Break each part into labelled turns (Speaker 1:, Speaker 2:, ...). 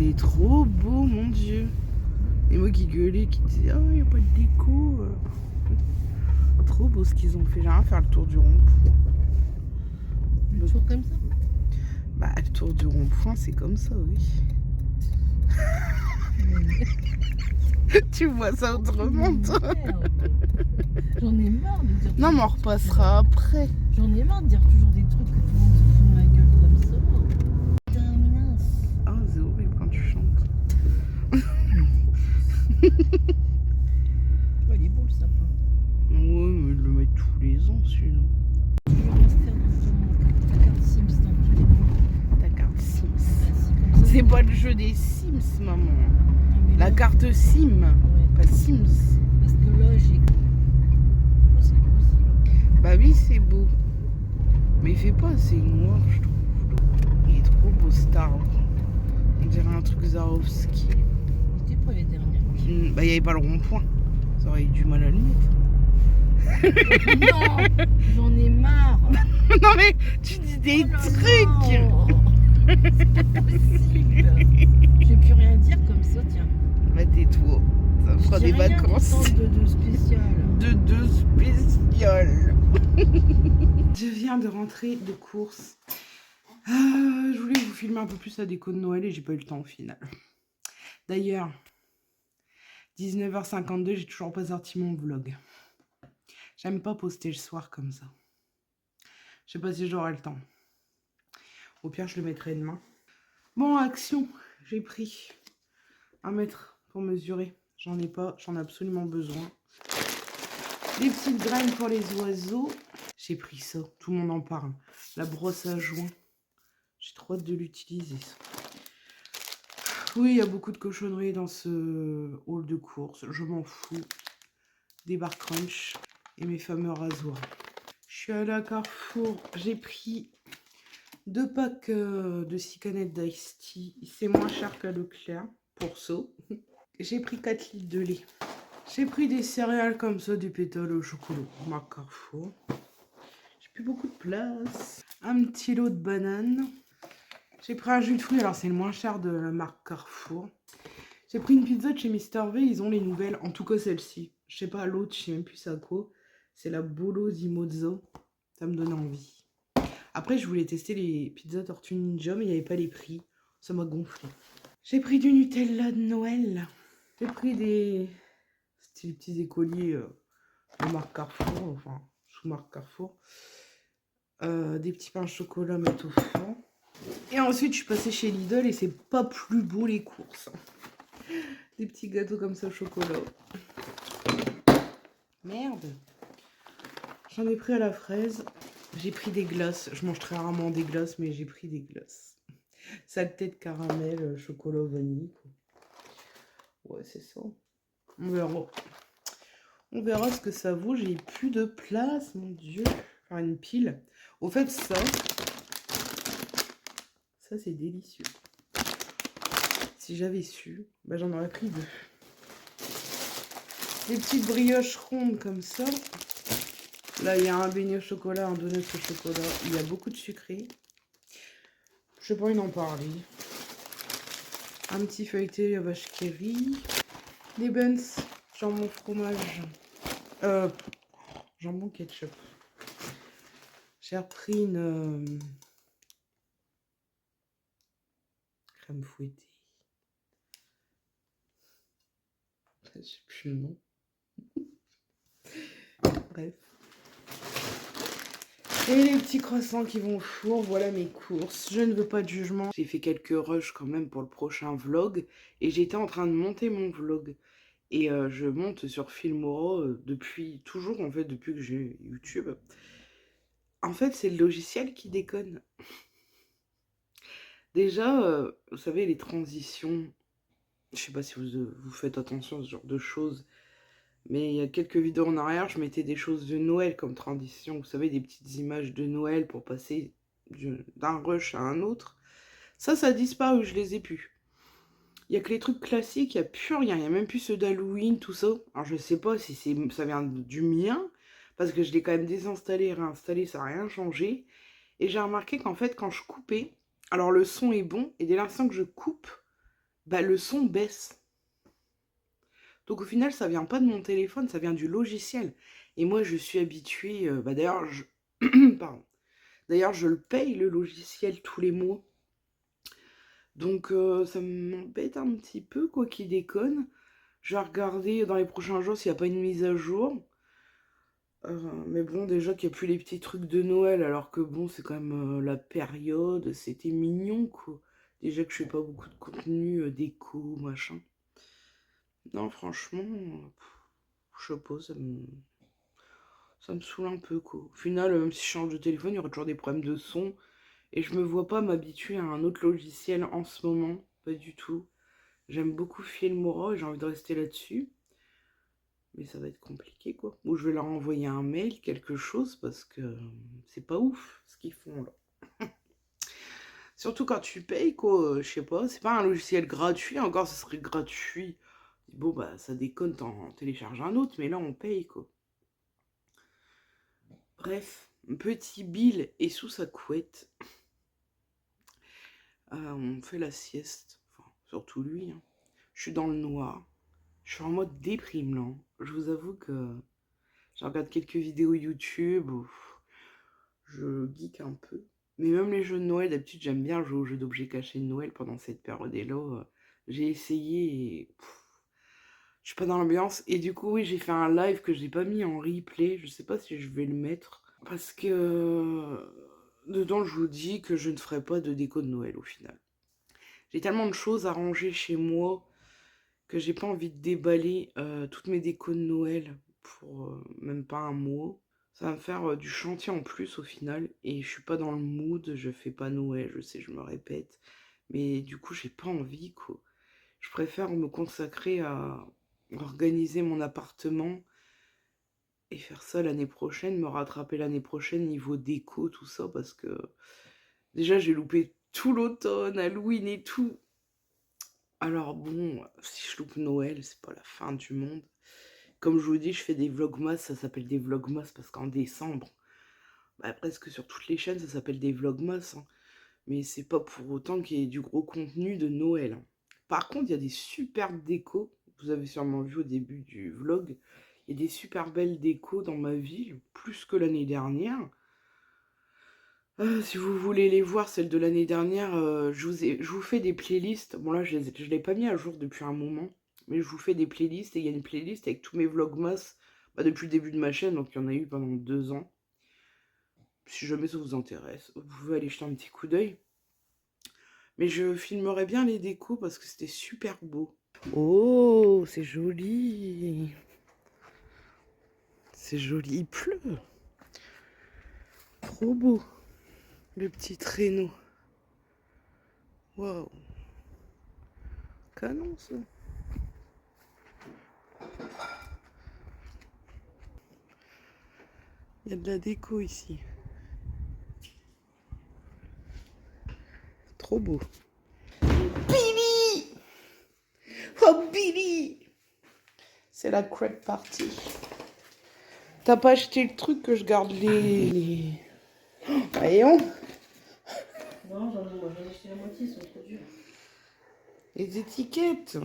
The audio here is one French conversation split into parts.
Speaker 1: C'est trop beau, mon Dieu. Et moi qui gueulais, qui disais, oh, il n'y a pas de déco. Trop beau ce qu'ils ont fait. J'aimerais faire le tour du rond-point.
Speaker 2: Le tour comme ça?
Speaker 1: Bah, le tour du rond-point, c'est comme ça, oui. Tu vois ça autrement, toi?
Speaker 2: J'en ai marre de dire.
Speaker 1: Non, mais on repassera après.
Speaker 2: J'en ai marre de dire toujours des trucs que tout le monde se fout de ma gueule comme ça. Putain, mince.
Speaker 1: Ah, c'est horrible quand tu chantes.
Speaker 2: Ouais, il est beau le sapin.
Speaker 1: Ouais, mais ils le mettent tous les ans, celui-là.
Speaker 2: Je vais m'inscrire dans ta carte Sims dans tous les mois.
Speaker 1: Ta carte Sims.
Speaker 2: Comme ça,
Speaker 1: C'est pas le jeu des Sims, maman.
Speaker 2: mais
Speaker 1: La
Speaker 2: là,
Speaker 1: carte Sim,
Speaker 2: ouais,
Speaker 1: pas Sims.
Speaker 2: parce que là, j'ai. Oh, c'est beau aussi, là.
Speaker 1: Bah oui, c'est beau. Mais il fait pas assez noir, je trouve. Il est trop beau, Star. On dirait un truc Zarovski.
Speaker 2: Il était pas les dernières.
Speaker 1: Bah, il n'y avait pas le rond-point. Ça aurait eu du mal à le mettre.
Speaker 2: Non, j'en ai marre.
Speaker 1: Non, mais tu dis des
Speaker 2: Oh là
Speaker 1: trucs.
Speaker 2: là. C'est pas possible. Je vais plus rien dire comme ça, tiens.
Speaker 1: Bah, tais-toi. Ça fera
Speaker 2: Je dis
Speaker 1: des
Speaker 2: rien
Speaker 1: vacances.
Speaker 2: de spécial.
Speaker 1: De spécial. Je viens de rentrer de course. Je voulais vous filmer un peu plus la déco de Noël et j'ai pas eu le temps au final. D'ailleurs, 19h52, j'ai toujours pas sorti mon vlog. J'aime pas poster le soir comme ça. Je sais pas si j'aurai le temps. Au pire, je le mettrai demain. Bon, action. J'ai pris 1 mètre pour mesurer. J'en ai pas, j'en ai absolument besoin. Des petites graines pour les oiseaux. J'ai pris ça, tout le monde en parle. La brosse à joint. J'ai trop hâte de l'utiliser. Oui, il y a beaucoup de cochonneries dans ce hall de course. Je m'en fous. Des barres crunch et mes fameux rasoirs. Je suis allée à Carrefour. J'ai pris 2 packs de 6 canettes d'Ice Tea. C'est moins cher qu'à Leclerc pour ça. J'ai pris 4 litres de lait. J'ai pris des céréales comme ça, du pétale au chocolat. Ma Carrefour. J'ai plus beaucoup de place. Un petit lot de bananes. J'ai pris un jus de fruits. Alors, c'est le moins cher de la marque Carrefour. J'ai pris une pizza de chez Mister V. Ils ont les nouvelles. En tout cas, celle-ci. Je sais pas, l'autre, je sais même plus ça quoi. C'est la Bolo di Mozzo. Ça me donne envie. Après, je voulais tester les pizzas Tortue Ninja, mais il n'y avait pas les prix. Ça m'a gonflé. J'ai pris du Nutella de Noël. J'ai pris des... C'était les petits écoliers de marque Carrefour, enfin, sous marque Carrefour. Des petits pains au chocolat mettre au four. Et ensuite, je suis passée chez Lidl et c'est pas plus beau les courses. Des petits gâteaux comme ça au chocolat. Merde. J'en ai pris à la fraise. J'ai pris des glaces. Je mange très rarement des glaces, mais j'ai pris des glaces. Saleté de caramel, chocolat, vanille. Quoi. Ouais, c'est ça. On verra. On verra ce que ça vaut. J'ai plus de place, mon Dieu. Faire une pile. Au fait, ça c'est délicieux. Si j'avais su, bah, j'en aurais pris 2. Des petites brioches rondes comme ça. Là, il y a un beignet au chocolat, un donut au chocolat. Il y a beaucoup de sucré. Je sais pas en parler. Un petit feuilleté à vache qui rit. Des buns, jambon fromage. Jambon ketchup. J'ai repris une crème fouettée. Je sais plus le nom. Bref. Et les petits croissants qui vont au four, voilà mes courses. Je ne veux pas de jugement. J'ai fait quelques rushs quand même pour le prochain vlog. Et j'étais en train de monter mon vlog. Et je monte sur Filmora depuis toujours, en fait, depuis que j'ai YouTube. En fait, c'est le logiciel qui déconne. Déjà, vous savez, les transitions, je sais pas si vous faites attention à ce genre de choses, mais il y a quelques vidéos en arrière, je mettais des choses de Noël comme transition. Vous savez, des petites images de Noël pour passer d'un rush à un autre. Ça a disparu, je les ai plus. Il y a que les trucs classiques, il n'y a plus rien. Il n'y a même plus ceux d'Halloween, tout ça. Alors je sais pas si ça vient du mien, parce que je l'ai quand même désinstallé et réinstallé, ça n'a rien changé. Et j'ai remarqué qu'en fait, quand je coupais, alors le son est bon, et dès l'instant que je coupe, bah, le son baisse. Donc au final, ça vient pas de mon téléphone, ça vient du logiciel. Et moi, je suis habituée, bah, d'ailleurs, je pardon. D'ailleurs, je le paye le logiciel tous les mois. Donc ça m'embête un petit peu, quoi qu'il déconne. Je vais regarder dans les prochains jours s'il n'y a pas une mise à jour. Mais bon, déjà qu'il n'y a plus les petits trucs de Noël, alors que bon, c'est quand même la période, c'était mignon, quoi. Déjà que je fais pas beaucoup de contenu déco, machin. Non, franchement, je sais pas, ça me saoule un peu, quoi. Au final, même si je change de téléphone, il y aura toujours des problèmes de son. Et je me vois pas m'habituer à un autre logiciel en ce moment, pas du tout. J'aime beaucoup Filmora et j'ai envie de rester là-dessus. Mais ça va être compliqué, quoi. Ou je vais leur envoyer un mail, quelque chose, parce que c'est pas ouf ce qu'ils font là. Surtout quand tu payes, quoi. Je sais pas, c'est pas un logiciel gratuit, encore ce serait gratuit. Bon, bah ça déconne, t'en télécharges un autre, mais là on paye, quoi. Bref, petit Bill est sous sa couette. On fait la sieste. Enfin, surtout lui, hein. Je suis dans le noir. Je suis en mode déprime là. Je vous avoue que je regarde quelques vidéos YouTube où je geek un peu. Mais même les jeux de Noël, d'habitude j'aime bien jouer aux jeux d'objets cachés de Noël pendant cette période-là. J'ai essayé et je suis pas dans l'ambiance. Et du coup, oui, j'ai fait un live que j'ai pas mis en replay. Je sais pas si je vais le mettre. Parce que dedans, je vous dis que je ne ferai pas de déco de Noël au final. J'ai tellement de choses à ranger chez moi que j'ai pas envie de déballer toutes mes décos de Noël pour même pas un mois. Ça va me faire du chantier en plus au final et je suis pas dans le mood, je fais pas Noël, je sais, je me répète, mais du coup j'ai pas envie, quoi. Je préfère me consacrer à organiser mon appartement et faire ça l'année prochaine, me rattraper l'année prochaine niveau déco, tout ça, parce que déjà j'ai loupé tout l'automne, Halloween et tout. Alors bon, si je loupe Noël, c'est pas la fin du monde. Comme je vous dis, je fais des vlogmas, ça s'appelle des vlogmas parce qu'en décembre, bah, presque sur toutes les chaînes, ça s'appelle des vlogmas, hein. Mais c'est pas pour autant qu'il y ait du gros contenu de Noël, hein. Par contre, il y a des superbes décos, vous avez sûrement vu au début du vlog, il y a des super belles décos dans ma ville, plus que l'année dernière. Si vous voulez les voir, celles de l'année dernière, je vous fais des playlists. Bon là, je l'ai pas mis à jour depuis un moment, mais je vous fais des playlists et il y a une playlist avec tous mes vlogmas bah, depuis le début de ma chaîne, donc il y en a eu pendant 2 ans. Si jamais ça vous intéresse, vous pouvez aller jeter un petit coup d'œil. Mais je filmerai bien les décos parce que c'était super beau. Oh, c'est joli. C'est joli, il pleut. Trop beau, le petit traîneau. Waouh. Canon ça. Il y a de la déco ici. Trop beau. Billy! Oh Billy! C'est la crêpe party. T'as pas acheté le truc que je garde Voyons.
Speaker 2: Non, j'en ai acheté la moitié, ils sont trop durs.
Speaker 1: Les étiquettes.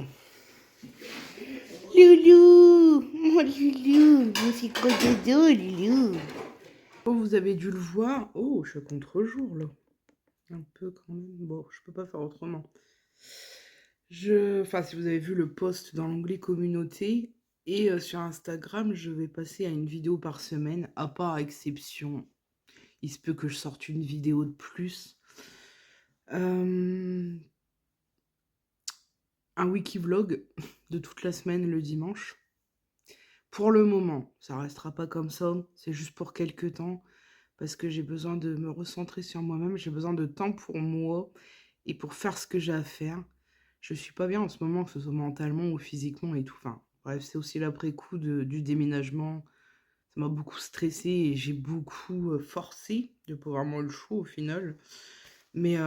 Speaker 1: Loulou! Mon loulou! C'est quoi dodo, loulou? Oh, vous avez dû le voir. Oh, je suis à contre-jour là. Un peu quand même. Bon, je peux pas faire autrement. Enfin, si vous avez vu le post dans l'onglet communauté et sur Instagram, je vais passer à une vidéo par semaine, à part exception. Il se peut que je sorte une vidéo de plus. Un wiki-vlog de toute la semaine le dimanche. Pour le moment, ça restera pas comme ça. C'est juste pour quelques temps. Parce que j'ai besoin de me recentrer sur moi-même. J'ai besoin de temps pour moi et pour faire ce que j'ai à faire. Je suis pas bien en ce moment, que ce soit mentalement ou physiquement et tout. Enfin, bref, c'est aussi l'après-coup du déménagement. Ça m'a beaucoup stressée et j'ai beaucoup forcé de pas avoir moins le choix au final. Mais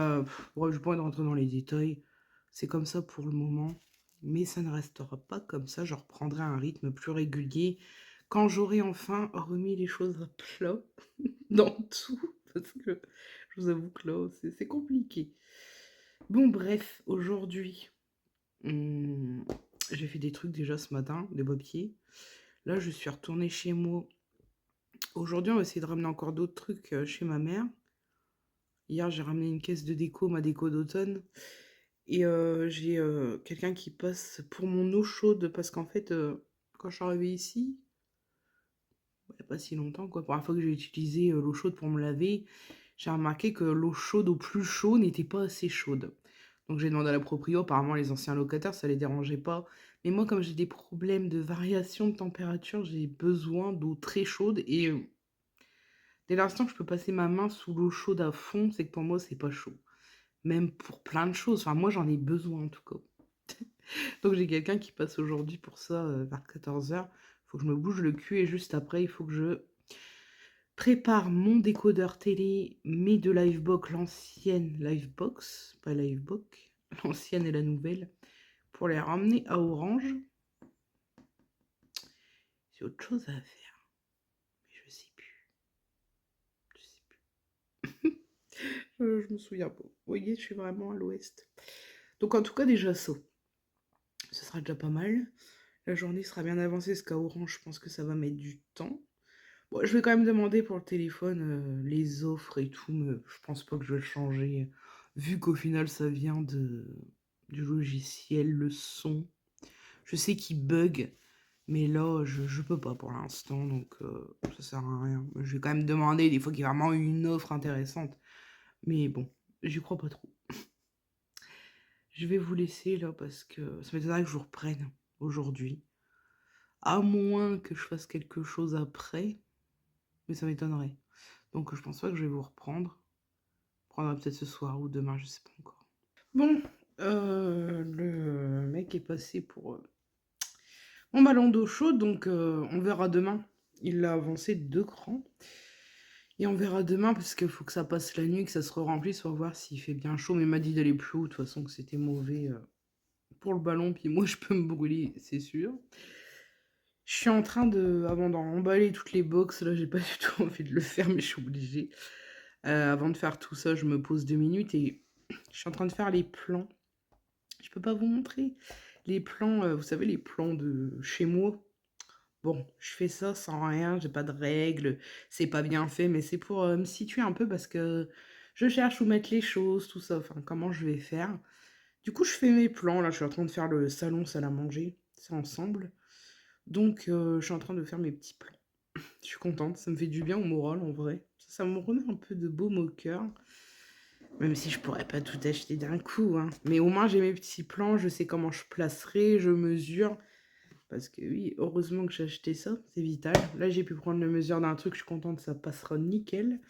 Speaker 1: bon, je vais pas rentrer dans les détails. C'est comme ça pour le moment. Mais ça ne restera pas comme ça. Je reprendrai un rythme plus régulier quand j'aurai enfin remis les choses à plat dans tout. Parce que je vous avoue que là, c'est compliqué. Bon, bref, aujourd'hui, Mmh, j'ai fait des trucs déjà ce matin, des papiers. Là, je suis retournée chez moi. Aujourd'hui, on va essayer de ramener encore d'autres trucs, chez ma mère. Hier, j'ai ramené une caisse de déco, ma déco d'automne et j'ai, quelqu'un qui passe pour mon eau chaude parce qu'en fait, quand je suis arrivée ici, il y a pas si longtemps quoi, première fois que j'ai utilisé, l'eau chaude pour me laver, j'ai remarqué que l'eau chaude au plus chaud n'était pas assez chaude. Donc j'ai demandé à la proprio, apparemment les anciens locataires, ça les dérangeait pas. Mais moi, comme j'ai des problèmes de variation de température, j'ai besoin d'eau très chaude et dès l'instant que je peux passer ma main sous l'eau chaude à fond, c'est que pour moi, c'est pas chaud. Même pour plein de choses. Enfin, moi, j'en ai besoin en tout cas. Donc j'ai quelqu'un qui passe aujourd'hui pour ça, vers 14h. Faut que je me bouge le cul et juste après, il faut que je prépare mon décodeur télé, mes 2 Livebox, l'ancienne Livebox, pas Livebox, l'ancienne et la nouvelle, pour les ramener à Orange. J'ai autre chose à faire, mais je sais plus. Je sais plus. Je me souviens pas. Vous voyez, je suis vraiment à l'ouest. Donc en tout cas, déjà ça. Ce sera déjà pas mal. La journée sera bien avancée parce qu'à Orange, je pense que ça va mettre du temps. Bon, je vais quand même demander pour le téléphone les offres et tout, mais je pense pas que je vais le changer. Vu qu'au final, ça vient du logiciel, le son. Je sais qu'il bug, mais là, je peux pas pour l'instant, donc ça sert à rien. Je vais quand même demander des fois qu'il y a vraiment une offre intéressante. Mais bon, j'y crois pas trop. Je vais vous laisser là parce que ça m'étonnerait que je vous reprenne aujourd'hui. À moins que je fasse quelque chose après, mais ça m'étonnerait. Donc je pense pas que je vais vous reprendre. Prendra peut-être ce soir ou demain, je sais pas encore. Bon, le mec est passé pour mon ballon d'eau chaude, donc on verra demain. Il l'a avancé de 2 crans. Et on verra demain parce qu'il faut que ça passe la nuit, que ça se remplisse pour voir s'il fait bien chaud. Mais il m'a dit d'aller plus haut, de toute façon que c'était mauvais pour le ballon. Puis moi je peux me brûler, c'est sûr. Je suis en train de, avant d'emballer toutes les box, là j'ai pas du tout envie de le faire, mais je suis obligée. Avant de faire tout ça, je me pose 2 minutes et je suis en train de faire les plans. Je peux pas vous montrer. Les plans, vous savez, les plans de chez moi. Bon, je fais ça sans rien, j'ai pas de règles, c'est pas bien fait, mais c'est pour me situer un peu parce que je cherche où mettre les choses, tout ça, enfin comment je vais faire. Du coup, je fais mes plans, là je suis en train de faire le salon, salle à manger, c'est ensemble. Donc je suis en train de faire mes petits plans. Je suis contente, ça me fait du bien au moral en vrai. Ça me remet un peu de baume au cœur. Même si je pourrais pas tout acheter d'un coup, hein. Mais au moins j'ai mes petits plans, je sais comment je placerai, je mesure. Parce que oui, heureusement que j'ai acheté ça, c'est vital. Là j'ai pu prendre la mesure d'un truc, je suis contente, ça passera nickel.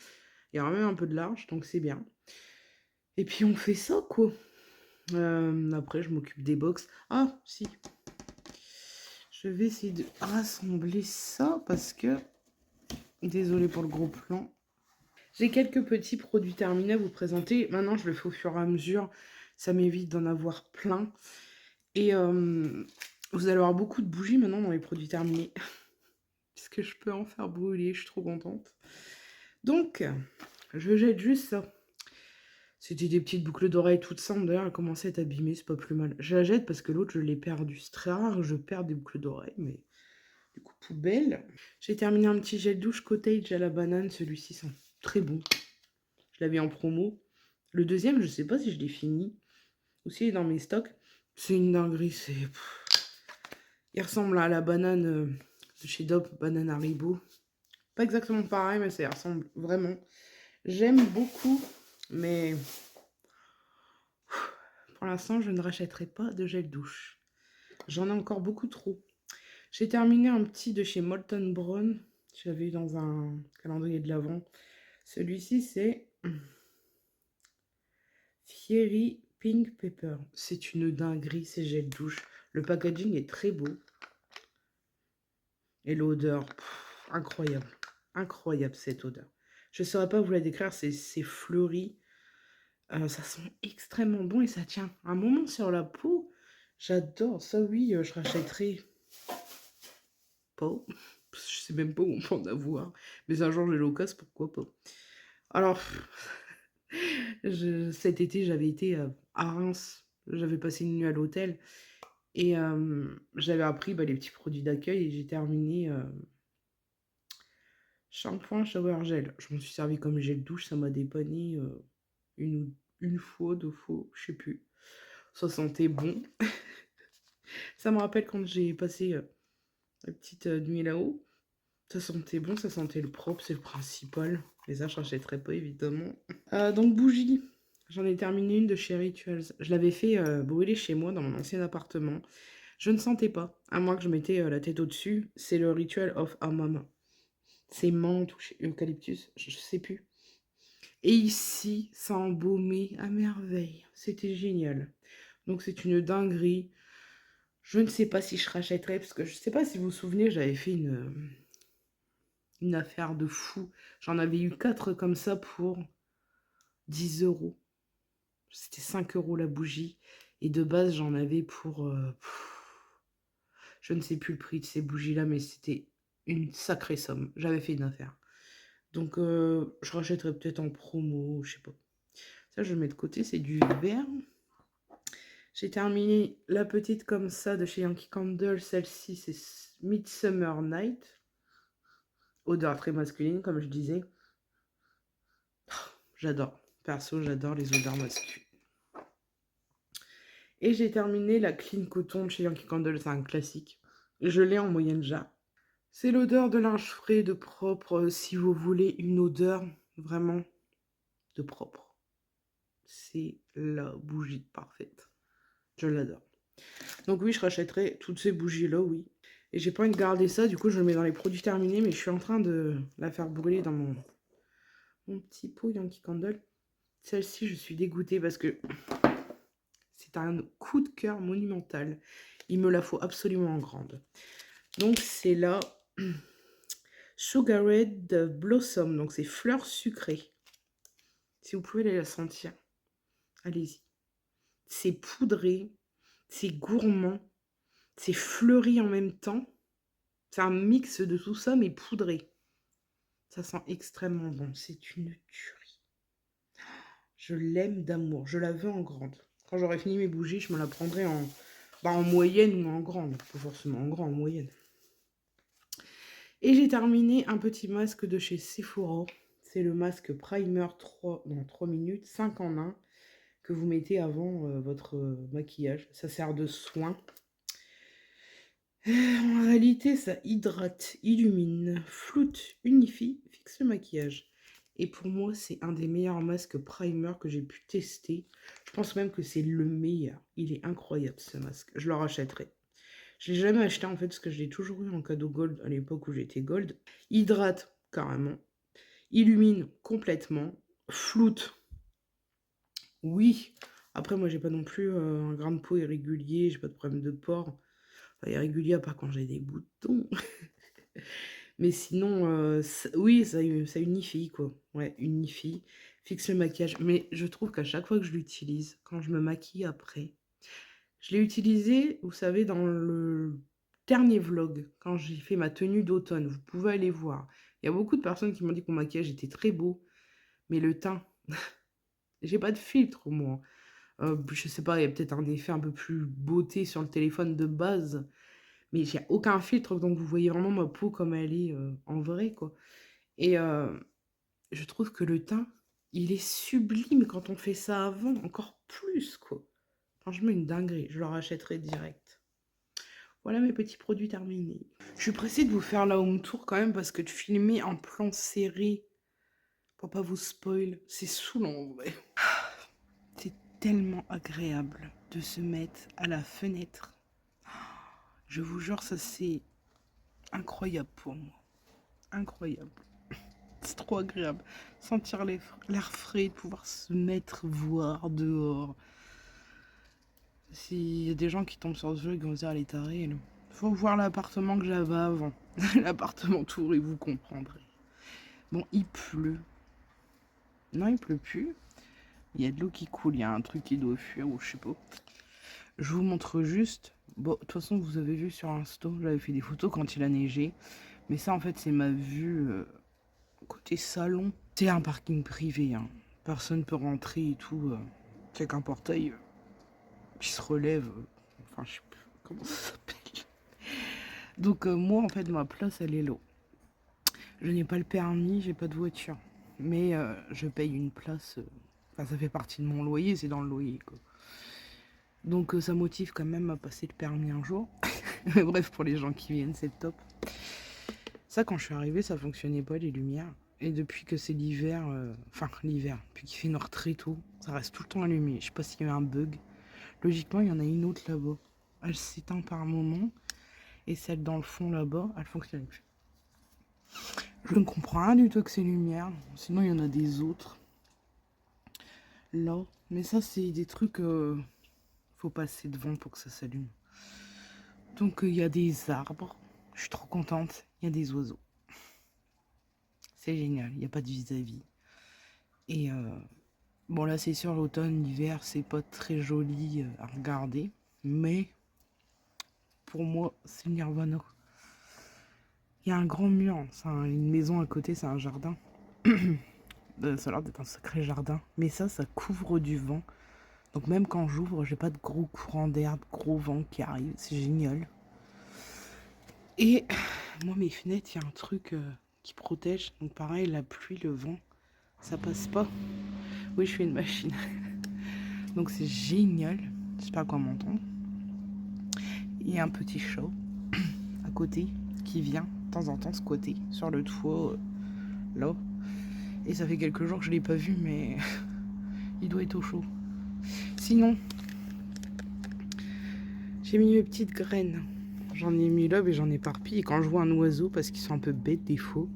Speaker 1: Il y aura même un peu de large, donc c'est bien. Et puis on fait ça quoi. Après je m'occupe des box. Ah si, je vais essayer de rassembler ça parce que... Désolée pour le gros plan. J'ai quelques petits produits terminés à vous présenter. Maintenant, je le fais au fur et à mesure. Ça m'évite d'en avoir plein. Et vous allez avoir beaucoup de bougies maintenant dans les produits terminés. Puisque je peux en faire brûler, je suis trop contente. Donc, je jette juste ça. C'était des petites boucles d'oreilles toutes simples. D'ailleurs, elles commençaient à être abîmées, c'est pas plus mal. Je la jette parce que l'autre, je l'ai perdue. C'est très rare que je perds des boucles d'oreilles, mais du coup, poubelle. J'ai terminé un petit gel douche cottage à la banane. Celui-ci sent très bon. Je l'avais en promo. Le deuxième, je sais pas si je l'ai fini. Aussi, il est dans mes stocks. C'est une dinguerie. Il ressemble à la banane de chez Dop, banane Haribo. Pas exactement pareil, mais ça y ressemble vraiment. J'aime beaucoup, mais pour l'instant, je ne rachèterai pas de gel douche. J'en ai encore beaucoup trop. J'ai terminé un petit de chez Molton Brown. J'avais eu dans un calendrier de l'Avent. Celui-ci, c'est Fiery Pink Pepper. C'est une dinguerie, ces gels douche. Le packaging est très beau. Et l'odeur, incroyable. Incroyable cette odeur. Je ne saurais pas vous la décrire, c'est fleuri. Ça sent extrêmement bon et ça tient un moment sur la peau. J'adore ça, oui, je rachèterai pas. Je sais même pas où on peut en avoir. Mais un jour j'ai l'occasion, pourquoi pas. Alors, cet été j'avais été à Reims. J'avais passé une nuit à l'hôtel et j'avais appris les petits produits d'accueil et j'ai terminé shampoing, shower gel. Je m'en suis servi comme gel douche, ça m'a dépanné une fois, 2 fois, je sais plus. Ça sentait bon. Ça me rappelle quand j'ai passé la petite nuit là-haut. Ça sentait bon, ça sentait le propre, c'est le principal. Mais ça, je rachèterais pas, évidemment. Donc, bougie. J'en ai terminé une de chez Rituals. Je l'avais fait brûler chez moi, dans mon ancien appartement. Je ne sentais pas, à moins que je mettais la tête au-dessus. C'est le Ritual of Hammam. C'est menthe ou eucalyptus, je sais plus. Et ici, ça embaumait à merveille. C'était génial. Donc, c'est une dinguerie. Je ne sais pas si je rachèterais, parce que je ne sais pas si vous vous souvenez, j'avais fait une affaire de fou. J'en avais eu 4 comme ça pour 10 euros. C'était 5 euros la bougie. Et de base, j'en avais pour... je ne sais plus le prix de ces bougies-là, mais c'était une sacrée somme. J'avais fait une affaire. Donc, je rachèterais peut-être en promo, je sais pas. Ça, je le mets de côté, c'est du vert. J'ai terminé la petite comme ça de chez Yankee Candle. Celle-ci, c'est Midsummer Night. Odeur très masculine, comme je disais. J'adore. Perso, j'adore les odeurs masculines. Et j'ai terminé la Clean Coton de chez Yankee Candle. C'est un classique. Je l'ai en moyenne jarre. C'est l'odeur de linge frais, de propre. Si vous voulez une odeur vraiment de propre. C'est la bougie parfaite. Je l'adore. Donc oui, je rachèterai toutes ces bougies-là, oui. Et j'ai pas envie de garder ça, du coup je le mets dans les produits terminés, mais je suis en train de la faire brûler dans mon petit pot Yankee Candle. Celle-ci, je suis dégoûtée parce que c'est un coup de cœur monumental. Il me la faut absolument en grande. Donc c'est la Sugar Red Blossom, donc c'est fleurs sucrées. Si vous pouvez la sentir, allez-y. C'est poudré, c'est gourmand, c'est fleuri en même temps. C'est un mix de tout ça, mais poudré. Ça sent extrêmement bon. C'est une tuerie. Je l'aime d'amour. Je la veux en grande. Quand j'aurai fini mes bougies, je me la prendrai en moyenne ou en grande. Pas forcément en grand, en moyenne. Et j'ai terminé un petit masque de chez Sephora. C'est le masque Primer 3 minutes, 5 en 1, que vous mettez avant votre maquillage. Ça sert de soin. En réalité, ça hydrate, illumine, floute, unifie, fixe le maquillage. Et pour moi, c'est un des meilleurs masques primer que j'ai pu tester. Je pense même que c'est le meilleur. Il est incroyable, ce masque. Je le rachèterai. Je ne l'ai jamais acheté, en fait, parce que je l'ai toujours eu en cadeau gold à l'époque où j'étais gold. Hydrate, carrément. Illumine complètement. Floute. Oui. Après, moi, j'ai pas non plus un grain de peau irrégulier. J'ai pas de problème de pores. Enfin, irrégulier, à part quand j'ai des boutons. Mais sinon, oui, ça unifie, quoi. Ouais, unifie, fixe le maquillage. Mais je trouve qu'à chaque fois que je l'utilise, quand je me maquille après, je l'ai utilisé, vous savez, dans le dernier vlog, quand j'ai fait ma tenue d'automne. Vous pouvez aller voir. Il y a beaucoup de personnes qui m'ont dit que mon maquillage était très beau. Mais le teint, j'ai pas de filtre, moi. Je sais pas, il y a peut-être un effet un peu plus beauté sur le téléphone de base. Mais j'ai aucun filtre, donc vous voyez vraiment ma peau comme elle est en vrai, quoi. Et je trouve que le teint, il est sublime quand on fait ça avant, encore plus, quoi. Franchement, une dinguerie, je le rachèterai direct. Voilà mes petits produits terminés. Je suis pressée de vous faire la home tour quand même, parce que de filmer en plan serré, pour pas vous spoil, c'est saoulant en vrai. C'est tellement agréable de se mettre à la fenêtre. Je vous jure, ça c'est incroyable pour moi. Incroyable. C'est trop agréable. Sentir l'air frais, de pouvoir se mettre, voir dehors. S'il y a des gens qui tombent sur ce jeu, ils vont se dire, elle est tarée. Il faut voir l'appartement que j'avais avant. L'appartement tour et vous comprendrez. Bon, il pleut. Non, il pleut plus. Il y a de l'eau qui coule, il y a un truc qui doit fuir ou je sais pas. Je vous montre juste. Bon, de toute façon, vous avez vu sur Insta, j'avais fait des photos quand il a neigé. Mais ça, en fait, c'est ma vue côté salon. C'est un parking privé, hein. Personne peut rentrer et tout. C'est qu'un portail qui se relève. Enfin, je sais plus comment ça s'appelle. Donc moi, en fait, ma place, elle est là. Je n'ai pas le permis, j'ai pas de voiture. Mais je paye une place. Enfin, ça fait partie de mon loyer, c'est dans le loyer, quoi. Donc ça motive quand même à passer le permis un jour. Mais bref, pour les gens qui viennent, c'est top. Ça, quand je suis arrivée, ça fonctionnait pas, les lumières. Et depuis que c'est l'hiver, enfin l'hiver, depuis qu'il fait noir très tôt, ça reste tout le temps allumé. Je sais pas s'il y a eu un bug. Logiquement, il y en a une autre là-bas. Elle s'éteint par moment. Et celle dans le fond là-bas, elle fonctionne plus. Je ne comprends rien du tout que ces lumières. Sinon, il y en a des autres. Là. Mais ça, c'est des trucs... faut passer devant pour que ça s'allume. Donc, il y a des arbres. Je suis trop contente. Il y a des oiseaux. C'est génial. Il n'y a pas de vis-à-vis. Et bon, là, c'est sûr, l'automne, l'hiver, c'est pas très joli à regarder. Mais pour moi, c'est le Nirvana. Il y a un grand mur. C'est une maison à côté, c'est un jardin. Ça a l'air d'être un sacré jardin. Mais ça couvre du vent. Donc même quand j'ouvre, j'ai pas de gros courants d'air, de gros vent qui arrivent. C'est génial. Et moi, mes fenêtres, il y a un truc qui protège. Donc pareil, la pluie, le vent, ça passe pas. Oui, je fais une machine. Donc c'est génial. J'espère qu'on m'entend. Il y a un petit chat à côté qui vient de temps en temps squatter sur le toit là. Et ça fait quelques jours que je l'ai pas vu, mais il doit être au chaud. Sinon, j'ai mis mes petites graines. J'en ai mis là, mais j'en éparpille. Et quand je vois un oiseau, parce qu'ils sont un peu bêtes des fois,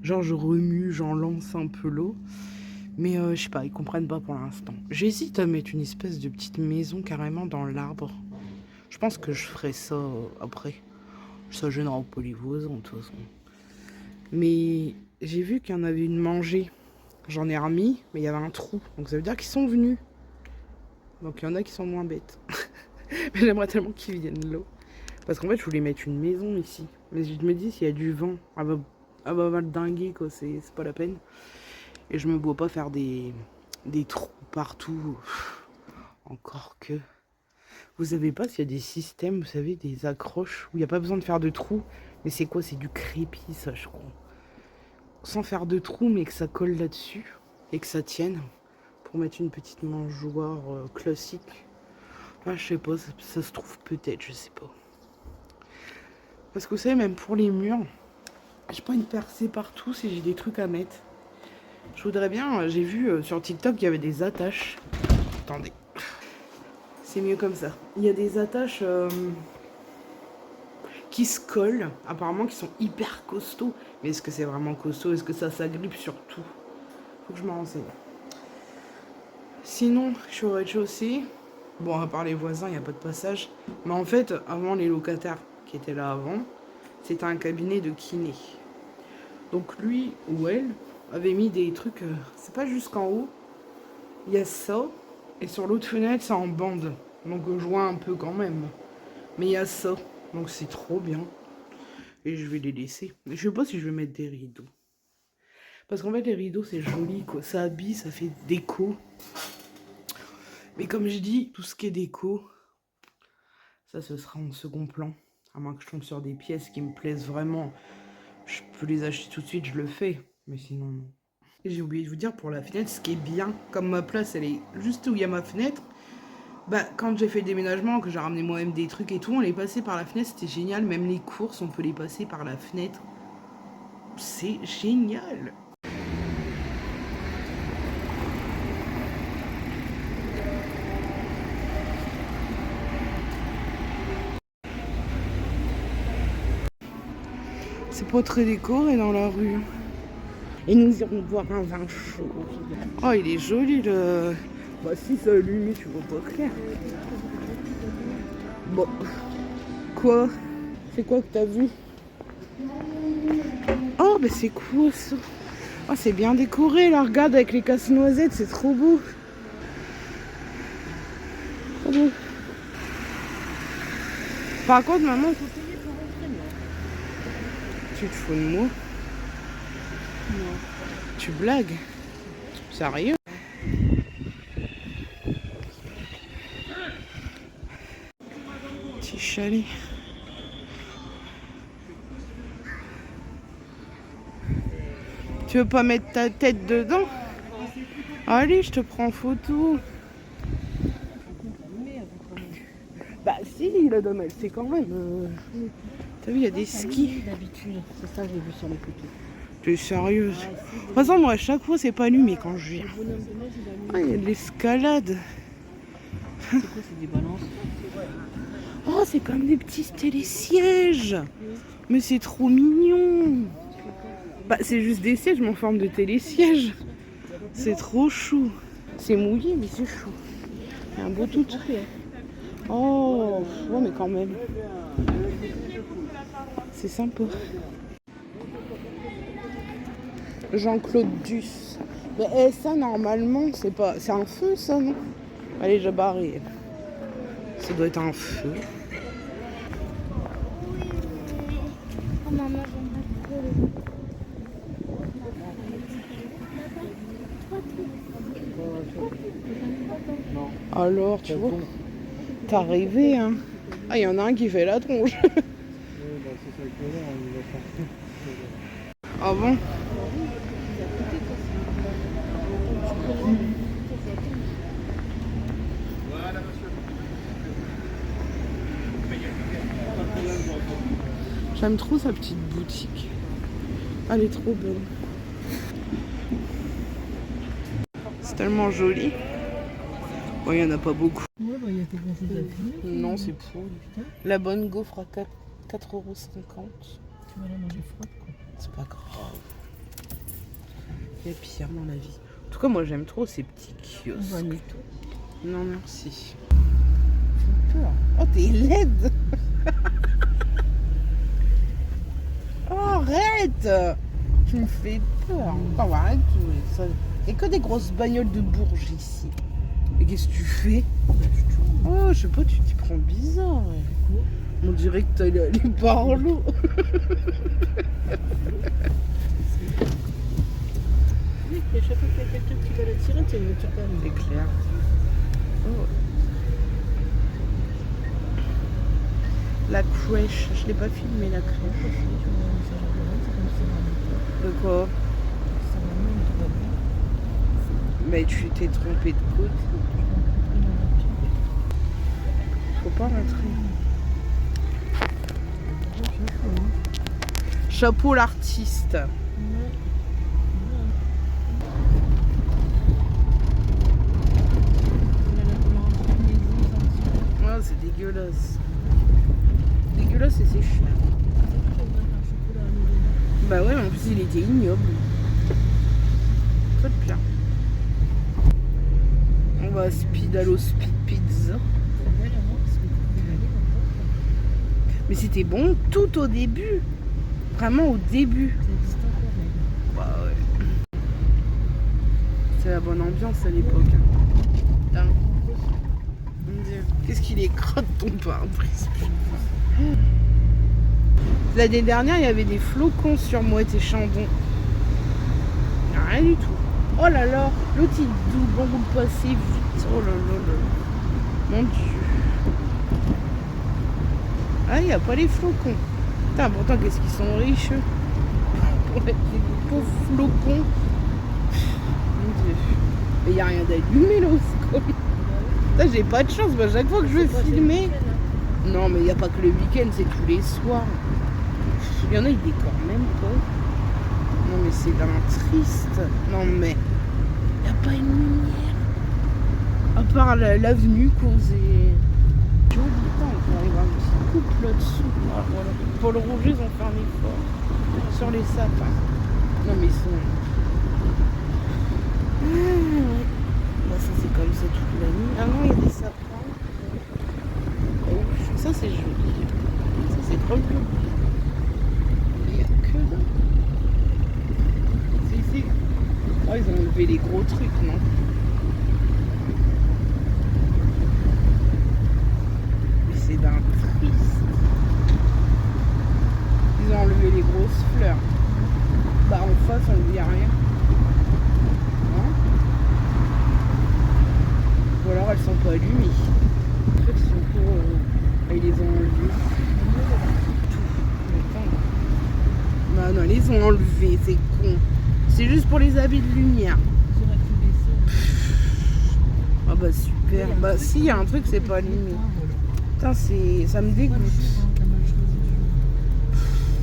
Speaker 1: genre je remue, j'en lance un peu l'eau. Mais je sais pas, ils comprennent pas pour l'instant. J'hésite à mettre une espèce de petite maison carrément dans l'arbre. Je pense que je ferai ça après. Ça gênera pas les voisins de toute façon. Mais j'ai vu qu'il y en avait une mangée. J'en ai remis, mais il y avait un trou. Donc ça veut dire qu'ils sont venus. Donc il y en a qui sont moins bêtes. Mais j'aimerais tellement qu'ils viennent là. Parce qu'en fait, je voulais mettre une maison ici. Mais je me dis, s'il y a du vent, elle va le dinguer, quoi. C'est pas la peine. Et je me vois pas faire des trous partout. Encore que... Vous savez pas s'il y a des systèmes, vous savez, des accroches où il n'y a pas besoin de faire de trous. Mais c'est quoi? C'est du crépi, ça, je crois. Sans faire de trous, mais que ça colle là-dessus. Et que ça tienne. Pour mettre une petite mangeoire classique. Ah, je sais pas, ça se trouve peut-être, je sais pas. Parce que vous savez, même pour les murs, j'ai pas une percée partout si j'ai des trucs à mettre. Je voudrais bien, j'ai vu sur TikTok qu'il y avait des attaches. Attendez. C'est mieux comme ça. Il y a des attaches qui se collent, apparemment qui sont hyper costauds. Mais est-ce que c'est vraiment costaud? Est-ce que ça s'agrippe sur tout? Faut que je m'en renseigne. Sinon, je suis au rez-de-chaussée. Bon, à part les voisins, il n'y a pas de passage. Mais en fait, avant les locataires qui étaient là avant, c'était un cabinet de kiné. Donc lui ou elle avait mis des trucs, c'est pas jusqu'en haut. Il y a ça. Et sur l'autre fenêtre, c'est en bande. Donc je vois un peu quand même. Mais il y a ça. Donc c'est trop bien. Et je vais les laisser. Je sais pas si je vais mettre des rideaux. Parce qu'en fait, les rideaux, c'est joli, quoi. Ça habille, ça fait déco. Mais comme je dis, tout ce qui est déco, ça, ce sera en second plan. À moins que je tombe sur des pièces qui me plaisent vraiment. Je peux les acheter tout de suite, je le fais. Mais sinon, non. Et j'ai oublié de vous dire, pour la fenêtre, ce qui est bien, comme ma place, elle est juste où il y a ma fenêtre. Bah, quand j'ai fait le déménagement, que j'ai ramené moi-même des trucs et tout, on les passait par la fenêtre, c'était génial. Même les courses, on peut les passer par la fenêtre. C'est génial. C'est pas très décoré dans la rue. Et nous irons boire un vin chaud. Oh, il est joli le... Bah si, ça allume, tu vois pas clair. Bon. Quoi? C'est quoi que t'as vu? Oh, bah c'est cool ça. Oh, c'est bien décoré là, regarde avec les casse-noisettes, c'est trop beau. Trop beau. Par contre, maman, il faut payer pour rentrer, moi. Tu te fous de moi? Non. Tu blagues? Sérieux? Wesh, allez. Tu veux pas mettre ta tête dedans? Allez, je te prends en photo. Bah si, la dame, elle sait quand même. T'as vu, il y a des skis.
Speaker 2: D'habitude, c'est ça que j'ai vu sur les photos.
Speaker 1: T'es sérieuse? De toute façon, moi, à chaque fois, c'est pas allumé quand je viens. Ah, il y a de l'escalade.
Speaker 2: C'est quoi, c'est des balances?
Speaker 1: Oh, c'est comme des petits télésièges. Mais c'est trop mignon. Bah, c'est juste des sièges, mais en forme de télésiège. C'est trop chou. C'est mouillé, mais c'est chou. Il y a un beau tout. Oh, ouais, mais quand même. C'est sympa. Jean-Claude Duss. Mais ça, normalement, c'est pas... C'est un feu, ça, non? Allez, j'ai barré. Ça doit être un feu.
Speaker 3: Oh maman, j'aimerais trop
Speaker 1: Alors, tu vois, t'as rêvé, hein? Ah, il y en a un qui fait la tronche. Ah bon? J'aime trop sa petite boutique. Elle est trop belle. C'est tellement joli. Bon, il n'y en a pas beaucoup.
Speaker 2: Ouais, bah, il y a quelque chose à filmer.
Speaker 1: Non, c'est pourri. La bonne gaufre à 4,50 €.
Speaker 2: Tu vas la manger froide, quoi.
Speaker 1: C'est pas grave. Il y a pire dans la vie. En tout cas, moi, j'aime trop ces petits
Speaker 2: On va
Speaker 1: kiosques.
Speaker 2: aller tout.
Speaker 1: Non, merci. J'ai peur. Oh, t'es laide. Oh, arrête. Tu me fais peur. Oh, arrête. Il n'y a que des grosses bagnoles de Bourges ici. Et qu'est-ce que tu fais? Oh, je sais pas, tu t'y prends bizarre. On dirait que t'allais aller par l'eau.
Speaker 2: Oui, à chaque fois qu'il y a quelqu'un qui va la tirer, tu as une voiture qui arrive.
Speaker 1: C'est clair. Oh. La crèche. Je l'ai pas filmé, la crèche. De quoi? Mais tu t'es trompé de côte. Faut pas rentrer. Chapeau l'artiste. Ouais, c'est dégueulasse. Dégueulasse et c'est cher. Bah ouais, mais en plus il était ignoble. Très bien. On va à Speed Allo Speed Pizza. Mais c'était bon tout au début. Vraiment au début. Bah ouais. C'est la bonne ambiance à l'époque. Putain. Mon Dieu. Qu'est-ce qu'il est crotte ton pare-brise. L'année dernière, il y avait des flocons sur Moët et Chandon. Rien du tout. Oh là là, l'autre il double, on roule pas assez vite. Oh là là là. Mon Dieu. Ah, il n'y a pas les flocons. Putain, pourtant, qu'est-ce qu'ils sont riches, eux. Pour mettre des pauvres flocons. Mon Dieu. Mais il n'y a rien d'allumé là aussi. Putain, j'ai pas de chance. Bah, chaque fois que je veux filmer. Non, mais il n'y a pas que le week-end, c'est tous les soirs. Il y en a, ils décorent même pas. Non, mais c'est d'un triste. Non, mais il n'y a pas une lumière. À part l'avenue causée. Joli temps, on arrive à un petit couple là-dessous. Ah, voilà. Paul Rouget, ils ont fait un effort sur les sapins. Non, mais ils sont. Bah, ça, c'est comme ça toute la nuit. Ah non, il y a des sapins. Oh, ça, c'est joli. Ça, c'est trop joli. Il n'y a que là. C'est ici. Oh, ils ont enlevé les gros trucs, non? Mais c'est d'un triste. Ils ont enlevé les grosses fleurs. Bah, en face, on ne dit rien. Hein? Ou alors, elles sont pas allumées. En fait, ils sont pour Ah, ils les ont enlevés. Attends. Non, ils les ont enlevés, c'est con. C'est juste pour les habits de lumière.
Speaker 2: J'aurais pu baisser.
Speaker 1: Ah bah super. Bah si, il y a un truc, c'est pas allumé. Putain, ça me dégoûte.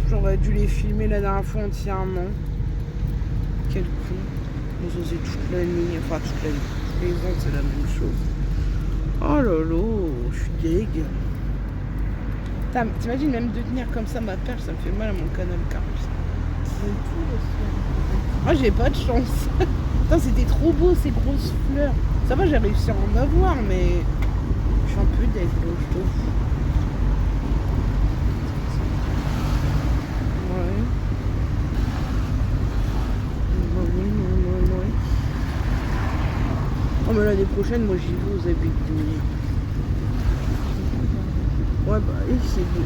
Speaker 1: J'aurais dû les filmer la dernière fois entièrement. Quel con. Mais ça c'est toute la nuit. Enfin toute la nuit. Tous les ans c'est la même chose. Oh là là, je suis deg. T'imagines même de tenir comme ça ma perche, ça me fait mal à mon canal carpus. Moi j'ai pas de chance. Putain, c'était trop beau ces grosses fleurs. Ça va, j'ai réussi à en avoir, mais je suis un peu deg, je trouve. Ouais. Oh mais l'année prochaine, moi j'y vais aux habits de lumière. Ouais bah oui, c'est beau.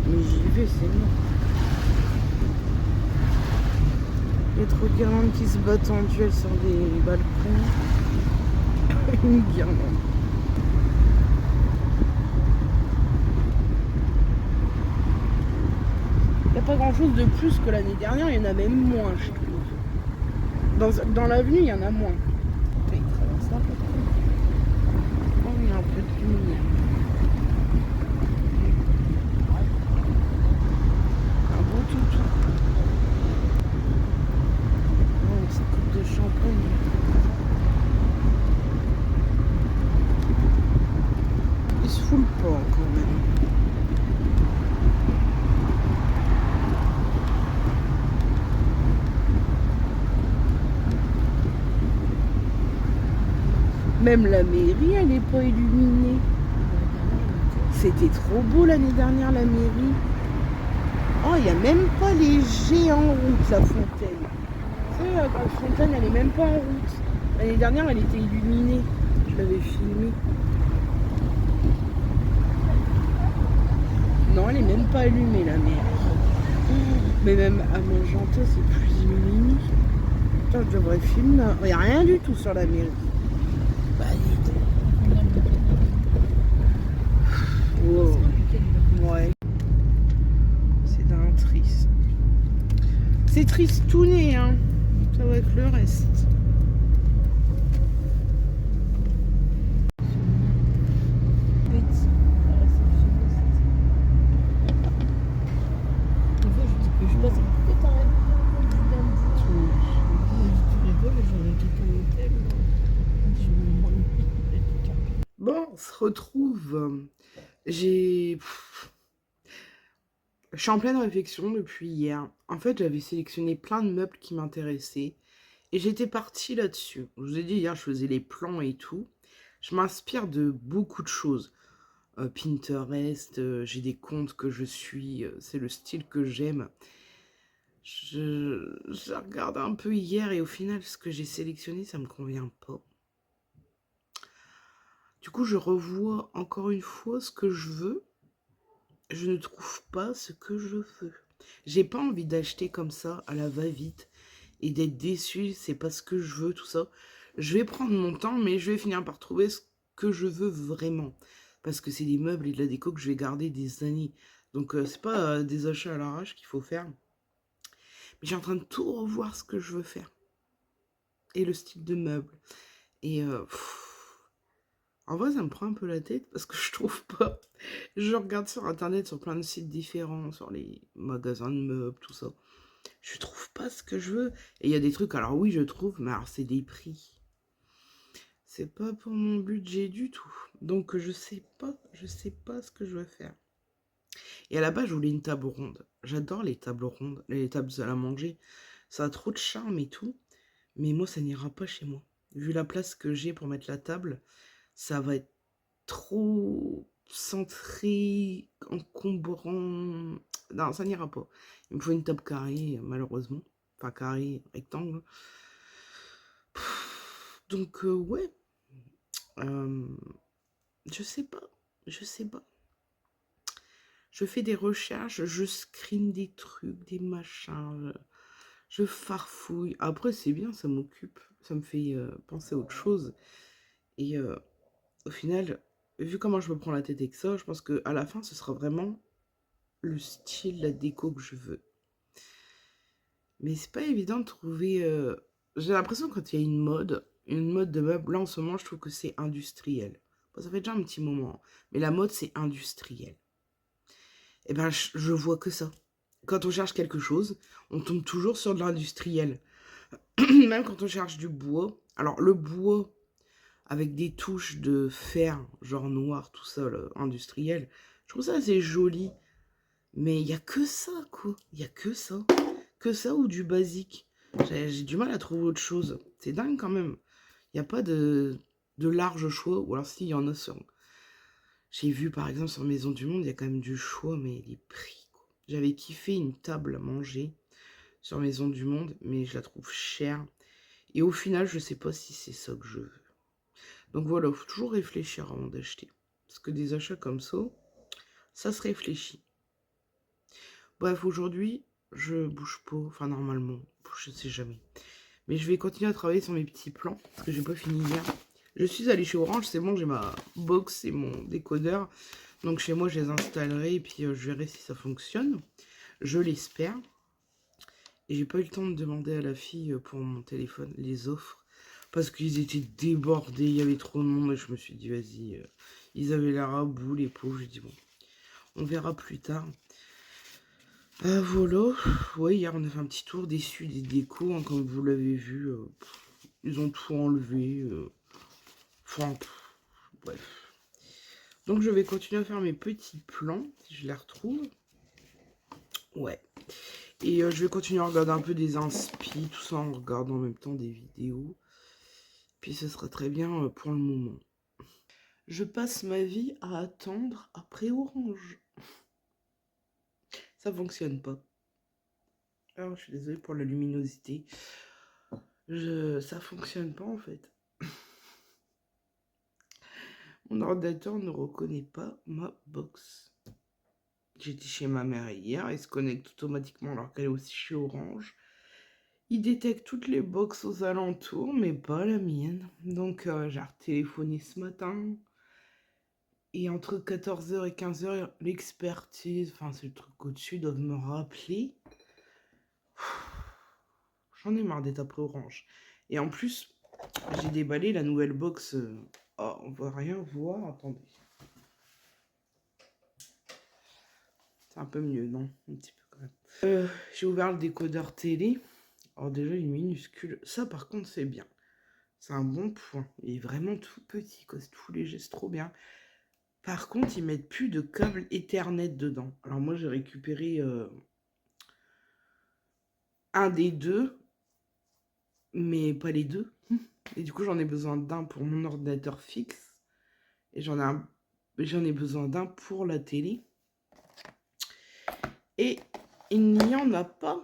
Speaker 1: Mais j'y vais, c'est non. Il y a trop de guirlandes qui se battent en duel sur des balcons. Une guirlande. Il n'y a pas grand chose de plus que l'année dernière, il y en a même moins, je trouve. Dans l'avenue, il y en a moins. Il traverse là, oh, il y a un peu de lumière. Un beau toutou. Oh, une petite coupe de champagne. Il se foule pas quand même. Même la mairie, elle n'est pas illuminée. C'était trop beau l'année dernière, la mairie. Oh, il n'y a même pas les jets en route, la fontaine. Tu sais, la fontaine, elle est même pas en route. L'année dernière, elle était illuminée. Je l'avais filmée. Non, elle est même pas allumée, la mairie. Mais même à Magenta, c'est plus illuminé. Putain, je devrais filmer. Il n'y a rien du tout sur la mairie. Bah, wow. Ouais. C'est d'un triste. C'est tristouné, hein. Ça va être le reste. Bon, on se retrouve. Je suis en pleine réflexion depuis hier. En fait, j'avais sélectionné plein de meubles qui m'intéressaient. Et j'étais partie là-dessus. Je vous ai dit hier, je faisais les plans et tout. Je m'inspire de beaucoup de choses. Pinterest, j'ai des comptes que je suis. C'est le style que j'aime. Je regarde un peu hier et au final, ce que j'ai sélectionné, ça me convient pas. Du coup, je revois encore une fois ce que je veux. Je ne trouve pas ce que je veux. J'ai pas envie d'acheter comme ça à la va-vite et d'être déçue, c'est pas ce que je veux, tout ça. Je vais prendre mon temps, mais je vais finir par trouver ce que je veux vraiment. Parce que c'est des meubles et de la déco que je vais garder des années. Donc c'est pas des achats à l'arrache qu'il faut faire. Mais j'ai en train de tout revoir ce que je veux faire. Et le style de meubles. Et en vrai, ça me prend un peu la tête parce que je trouve pas. Je regarde sur internet, sur plein de sites différents, sur les magasins de meubles, tout ça. Je trouve pas ce que je veux. Et il y a des trucs, alors oui, je trouve, mais alors c'est des prix. C'est pas pour mon budget du tout. Donc je sais pas ce que je veux faire. Et à la base, je voulais une table ronde. J'adore les tables rondes, les tables à manger. Ça a trop de charme et tout. Mais moi, ça n'ira pas chez moi. Vu la place que j'ai pour mettre la table, ça va être trop centré, encombrant. Non, ça n'ira pas. Il me faut une table carrée, malheureusement. Enfin, carré, rectangle. Donc, ouais. Je sais pas. Je sais pas. Je fais des recherches, je screen des trucs, des machins. Je farfouille. Après, c'est bien, ça m'occupe. Ça me fait penser à autre chose. Et au final, vu comment je me prends la tête avec ça, je pense qu'à la fin, ce sera vraiment le style, la déco que je veux. Mais c'est pas évident de trouver... J'ai l'impression que quand il y a une mode de meubles, là en ce moment, je trouve que c'est industriel. Bon, ça fait déjà un petit moment, hein, mais la mode, c'est industriel. Et ben, je vois que ça. Quand on cherche quelque chose, on tombe toujours sur de l'industriel. Même quand on cherche du bois. Alors, le bois, avec des touches de fer, genre noir, tout ça, là, industriel, je trouve ça assez joli. Mais il y a que ça, quoi. Il y a que ça. Que ça ou du basique. J'ai du mal à trouver autre chose. C'est dingue quand même. Il n'y a pas de large choix. Ou alors si, il y en a sur... J'ai vu par exemple sur Maison du Monde, il y a quand même du choix, mais les prix, quoi. J'avais kiffé une table à manger sur Maison du Monde, mais je la trouve chère. Et au final, je sais pas si c'est ça que je veux. Donc voilà, faut toujours réfléchir avant d'acheter. Parce que des achats comme ça se réfléchit. Bref, aujourd'hui, je bouge pas. Enfin, normalement, je sais jamais. Mais je vais continuer à travailler sur mes petits plans, parce que j'ai pas fini hier. Je suis allée chez Orange, c'est bon, j'ai ma box et mon décodeur. Donc chez moi, je les installerai et puis je verrai si ça fonctionne. Je l'espère. Et j'ai pas eu le temps de demander à la fille pour mon téléphone les offres. Parce qu'ils étaient débordés, il y avait trop de monde. Et je me suis dit, vas-y, ils avaient l'air à bout, les pauvres. J'ai dit, bon, on verra plus tard. Voilà. Ouais, hier, on a fait un petit tour déçu des décos, hein, comme vous l'avez vu. Ils ont tout enlevé. Enfin, bref. Donc, je vais continuer à faire mes petits plans, si je les retrouve. Ouais. Et je vais continuer à regarder un peu des inspi, tout ça en regardant en même temps des vidéos. Puis ce sera très bien pour le moment. Je passe ma vie à attendre après Orange. Ça fonctionne pas. Alors je suis désolée pour la luminosité. Ça fonctionne pas en fait. Mon ordinateur ne reconnaît pas ma box. J'étais chez ma mère hier, il se connecte automatiquement alors qu'elle est aussi chez Orange. Il détecte toutes les box aux alentours, mais pas la mienne. Donc j'ai retéléphoné ce matin. Et entre 14h et 15h, l'expertise, enfin c'est le truc au-dessus, doivent me rappeler. J'en ai marre d'être après Orange. Et en plus, j'ai déballé la nouvelle box. Oh, on va rien voir, attendez. C'est un peu mieux, non? Un petit peu quand même. J'ai ouvert le décodeur télé. Alors déjà, il est minuscule. Ça, par contre, c'est bien. C'est un bon point. Il est vraiment tout petit, quoi. C'est tout léger, c'est trop bien. Par contre, ils mettent plus de câble Ethernet dedans. Alors moi, j'ai récupéré un des deux, mais pas les deux. Et du coup, j'en ai besoin d'un pour mon ordinateur fixe. Et j'en ai besoin d'un pour la télé. Et il n'y en a pas.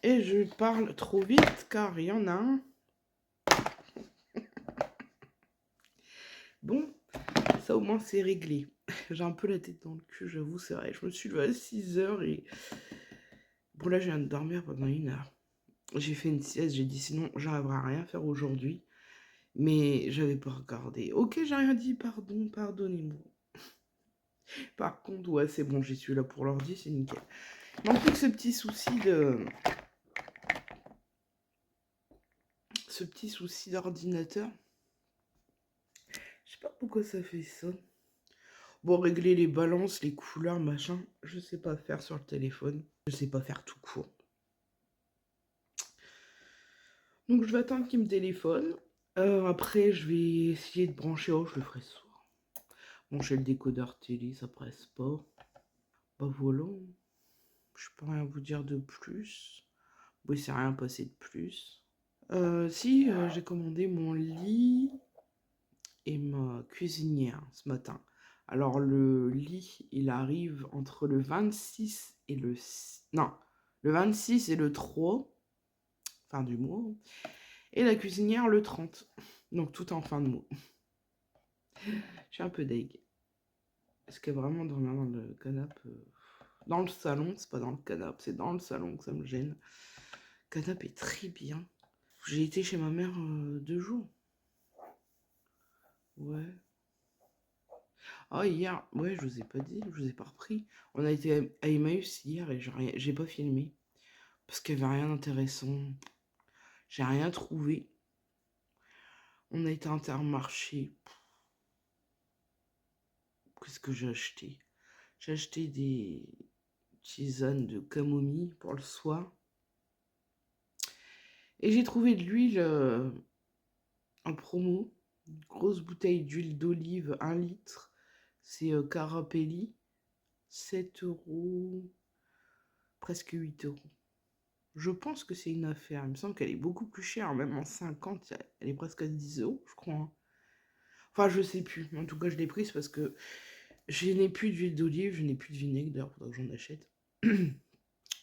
Speaker 1: Et je parle trop vite car il y en a un. Bon, ça au moins c'est réglé. J'ai un peu la tête dans le cul, j'avoue, c'est vrai. Je me suis levée à 6h et... Bon là, je viens de dormir pendant 1 heure. J'ai fait une sieste, j'ai dit sinon j'arriverai à rien faire aujourd'hui. Mais j'avais pas regardé. Ok, j'ai rien dit, pardon, pardonnez-moi. Par contre, ouais, c'est bon, j'y suis là pour l'ordi, c'est nickel. Il manque plus que ce petit souci de... Ce petit souci d'ordinateur. Je sais pas pourquoi ça fait ça. Bon, régler les balances, les couleurs, machin, je sais pas faire sur le téléphone. Je sais pas faire tout court. Donc je vais attendre qu'il me téléphone. Après, je vais essayer de brancher. Oh, je le ferai ce soir. Brancher le décodeur télé, ça presse pas. Bah voilà. Je peux rien vous dire de plus. Oui, c'est rien passé de plus. Si, j'ai commandé mon lit et ma cuisinière ce matin. Alors le lit, il arrive entre le 26 et le... Non, le 26 et le 3, fin du mois. Et la cuisinière le 30. Donc tout en fin de mois. Je suis un peu deg. Est-ce que vraiment dormir dans le canapé dans le salon, c'est pas dans le canapé, c'est dans le salon que ça me gêne. Le canapé est très bien. J'ai été chez ma mère 2 jours. Ouais. Ah, hier, ouais, je vous ai pas dit, je vous ai pas repris. On a été à Emmaüs hier et j'ai pas filmé. Parce qu'il y avait rien d'intéressant. J'ai rien trouvé. On a été à Intermarché. Qu'est-ce que j'ai acheté? J'ai acheté des tisanes de camomille pour le soir. Et j'ai trouvé de l'huile en promo. Une grosse bouteille d'huile d'olive, 1 litre. C'est Carapelli. 7 €, presque 8 €. Je pense que c'est une affaire. Il me semble qu'elle est beaucoup plus chère. Même en 50, elle est presque à 10 €, je crois, hein. Enfin, je sais plus. En tout cas, je l'ai prise parce que je n'ai plus d'huile d'olive, je n'ai plus de vinaigre. D'ailleurs, faudrait que j'en achète.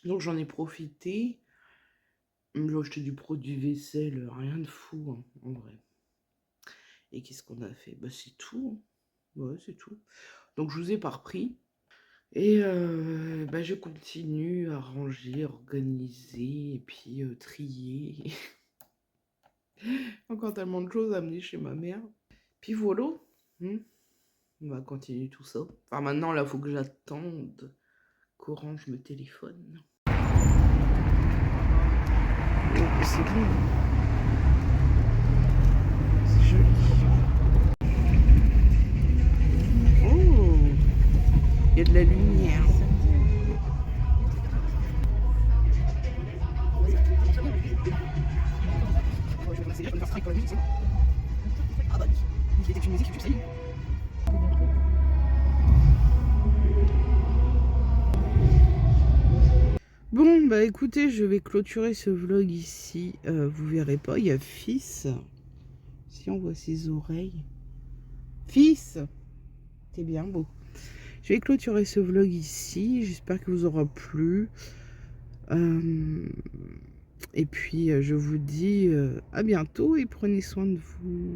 Speaker 1: Donc, j'en ai profité. J'ai acheté du produit vaisselle, rien de fou, hein, en vrai. Et qu'est-ce qu'on a fait? Bah, c'est tout, hein. Ouais, c'est tout. Donc, je vous ai pas repris. Et bah, je continue à ranger, organiser et puis trier. Encore tellement de choses à amener chez ma mère. Puis voilà. On va continuer tout ça. Enfin, maintenant, là, faut que j'attende qu'Orange me téléphone. Oh, c'est bon. C'est joli. Oh, il y a de la lumière. Bon, bah écoutez, je vais clôturer ce vlog ici. Vous verrez pas, il y a Fils. Si on voit ses oreilles. Fils, t'es bien beau. Je vais clôturer ce vlog ici. J'espère qu'il vous aura plu. Et puis, je vous dis à bientôt et prenez soin de vous.